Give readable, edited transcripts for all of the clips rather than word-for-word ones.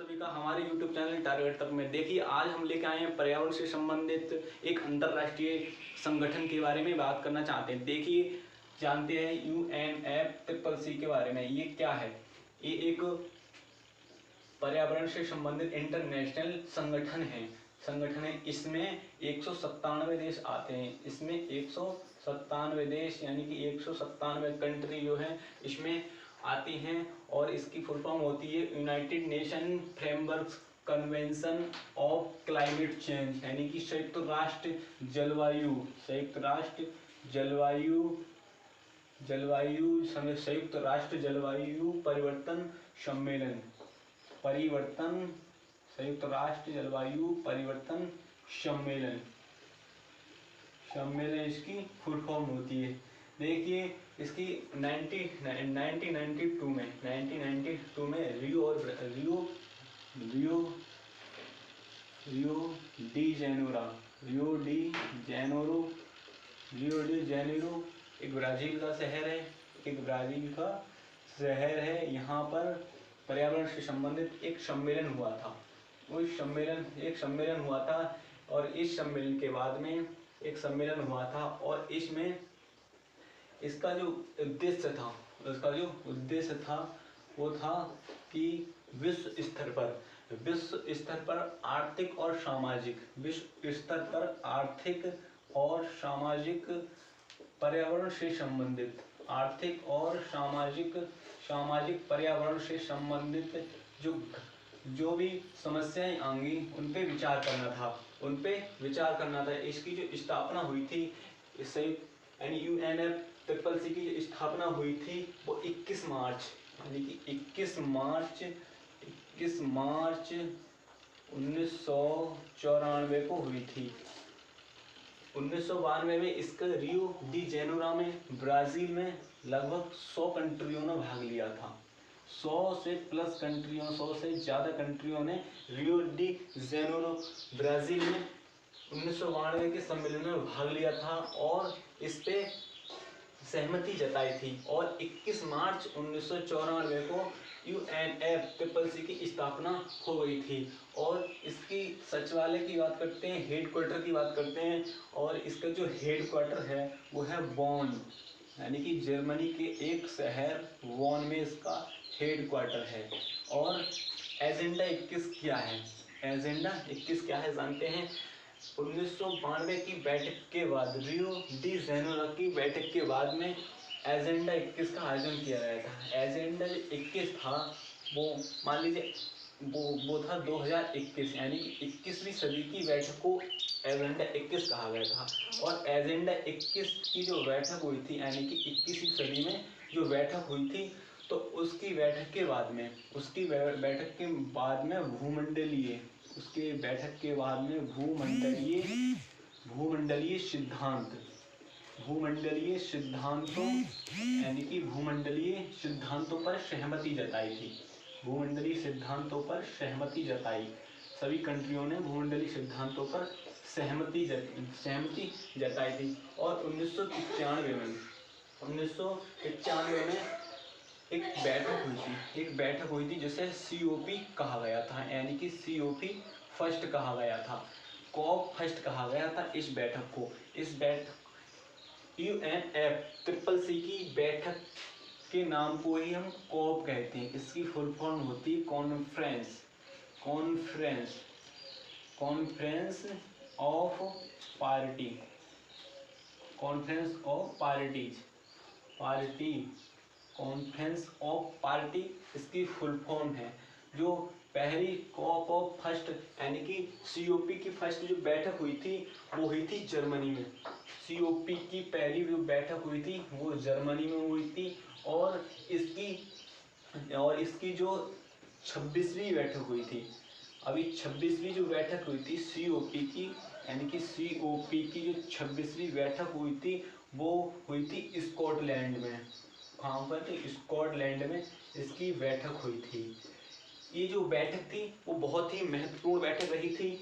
सभी का हमारे YouTube चैनल टारगेट तक में। देखिए आज हम लेके आए हैं पर्यावरण से संबंधित एक अंतर्राष्ट्रीय संगठन के बारे में बात करना चाहते हैं। देखिए जानते हैं UNFCCC के बारे में। ये क्या है? ये एक पर्यावरण से संबंधित इंटरनेशनल संगठन है। इसमें 197 देश आते हैं। इसमें 197 देश यानी कि 197 कंट्री जो है इसमें आती हैं और इसकी फुल फॉर्म होती है United nation framework convention of climate change, यानी कि संयुक्त राष्ट्र जलवायु परिवर्तन संयुक्त राष्ट्र जलवायु परिवर्तन सम्मेलन इसकी फुल फॉर्म होती है। देखिए इसकी 1992 में रियो डी जेनेरो एक ब्राजील का शहर है। यहाँ पर पर्यावरण से संबंधित एक सम्मेलन हुआ था। और इस सम्मेलन के बाद में एक सम्मेलन हुआ था और इसमें इसका जो उद्देश्य था वो था कि विश्व स्तर पर आर्थिक और सामाजिक पर्यावरण से संबंधित पर्यावरण से संबंधित जो भी समस्याएं आएंगी उन पे विचार करना था। इसकी जो स्थापना हुई थी UNFCCC की जो स्थापना हुई थी वो 21 मार्च 1994 को हुई थी। 1992 में इसका रियो डी जेनेरो में ब्राजील में लगभग 100 कंट्रियों ने भाग लिया था। 100 से ज़्यादा कंट्रियों ने रियो डी जेनेरो ब्राजील में 1992 के सम्मेलन में भाग लिया था और इस पे सहमति जताई थी। और 21 मार्च 1994 को UNFCCC की स्थापना हो गई थी। और इसकी सचिवालय की बात करते हैं, हेडक्वार्टर की बात करते हैं, और इसका जो हेडक्वार्टर है वो है बॉन, यानी कि जर्मनी के एक शहर बॉन में इसका हेडक्वार्टर है। और एजेंडा 21 क्या है? जानते हैं। 1992 की बैठक के बाद, रियो डी जेनेरो की बैठक के बाद में एजेंडा 21 का आयोजन किया गया था। एजेंडा 21 था वो मान लीजिए वो था 2021, यानी कि 21वीं सदी की बैठक को एजेंडा 21 कहा गया था। और एजेंडा 21 की जो बैठक हुई थी, यानी कि 21वीं सदी में जो बैठक हुई थी, तो उसकी बैठक के बाद में भूमंडलीय सिद्धांतों पर सहमति जताई। सभी कंट्रियों ने भूमंडलीय सिद्धांतों पर सहमति जताई थी। और 1995 में एक बैठक हुई थी जिसे COP कहा गया था, यानी कि COP फर्स्ट कहा गया था, COP फर्स्ट कहा गया था इस बैठक को। UNFCCC की बैठक के नाम को ही हम COP कहते हैं। इसकी फुल फॉर्म होती है कॉन्फ्रेंस ऑफ पार्टी इसकी फुल फॉर्म है। जो पहली COP फर्स्ट यानी कि COP की फर्स्ट जो बैठक हुई थी वो हुई थी जर्मनी में। COP की पहली जो बैठक हुई थी वो जर्मनी में हुई थी। और इसकी जो 26वीं बैठक हुई थी, अभी 26वीं जो बैठक हुई थी COP की, यानी कि COP की जो 26वीं बैठक हुई थी वो हुई थी स्कॉटलैंड में। कहाँ पर थी? स्कॉटलैंड में इसकी बैठक हुई थी। ये जो बैठक थी वो बहुत ही महत्वपूर्ण बैठक रही थी।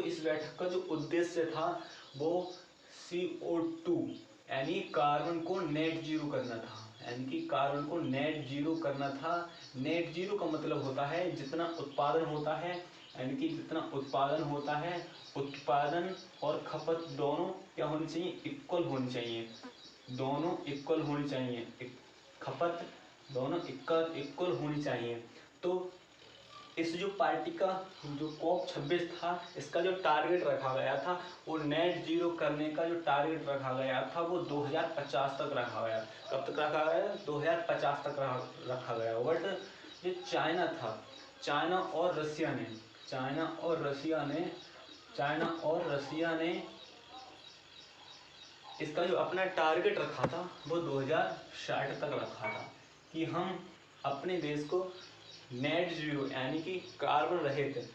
इस बैठक का जो उद्देश्य था वो CO2 यानी कार्बन को नेट जीरो करना था। यानी कि कार्बन को नेट जीरो करना था। नेट जीरो का मतलब होता है जितना उत्पादन होता है, यानी कि जितना उत्पादन होता है, उत्पादन और खपत दोनों क्या होनी चाहिए, इक्वल होनी चाहिए, दोनों इक्वल होनी चाहिए, खपत दोनों इक्वल होनी चाहिए। तो इस जो पार्टी का जो COP26 था, इसका जो टारगेट रखा गया था, वो नेट जीरो करने का जो टारगेट रखा गया था वो 2050 तक रखा गया। कब तक रखा गया? 2050 तक रखा गया। बट जो चाइना था, चाइना और रसिया ने इसका जो अपना टारगेट रखा था वो 2060 तक रखा था कि हम अपने देश को नेट जीरो यानी कि कार्बन रहित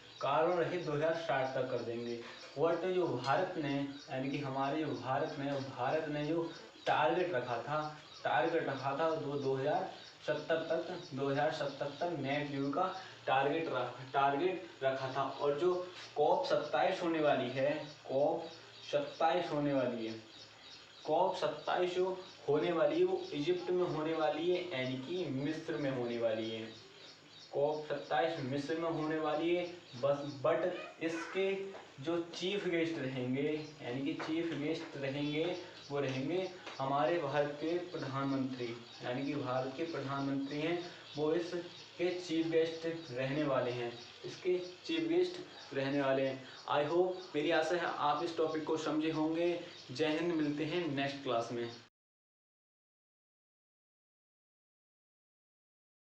2060 तक कर देंगे। बट जो भारत ने, यानी कि हमारे जो भारत ने जो टारगेट रखा था वो 2070 तक नेट जीरो का टारगेट रखा था। और जो COP27 होने वाली है, COP27 जो होने वाली है वो इजिप्ट में होने वाली है, यानी कि मिस्र में होने वाली है। COP27 मिस्र में होने वाली है। बट इसके जो चीफ गेस्ट रहेंगे, यानी कि चीफ गेस्ट रहेंगे, वो रहेंगे हमारे भारत के प्रधानमंत्री, यानी कि भारत के प्रधानमंत्री हैं, वो इसके चीफ गेस्ट रहने वाले हैं, आई होप, मेरी आशा है आप इस टॉपिक को समझे होंगे। जय हिंद, मिलते हैं नेक्स्ट क्लास में।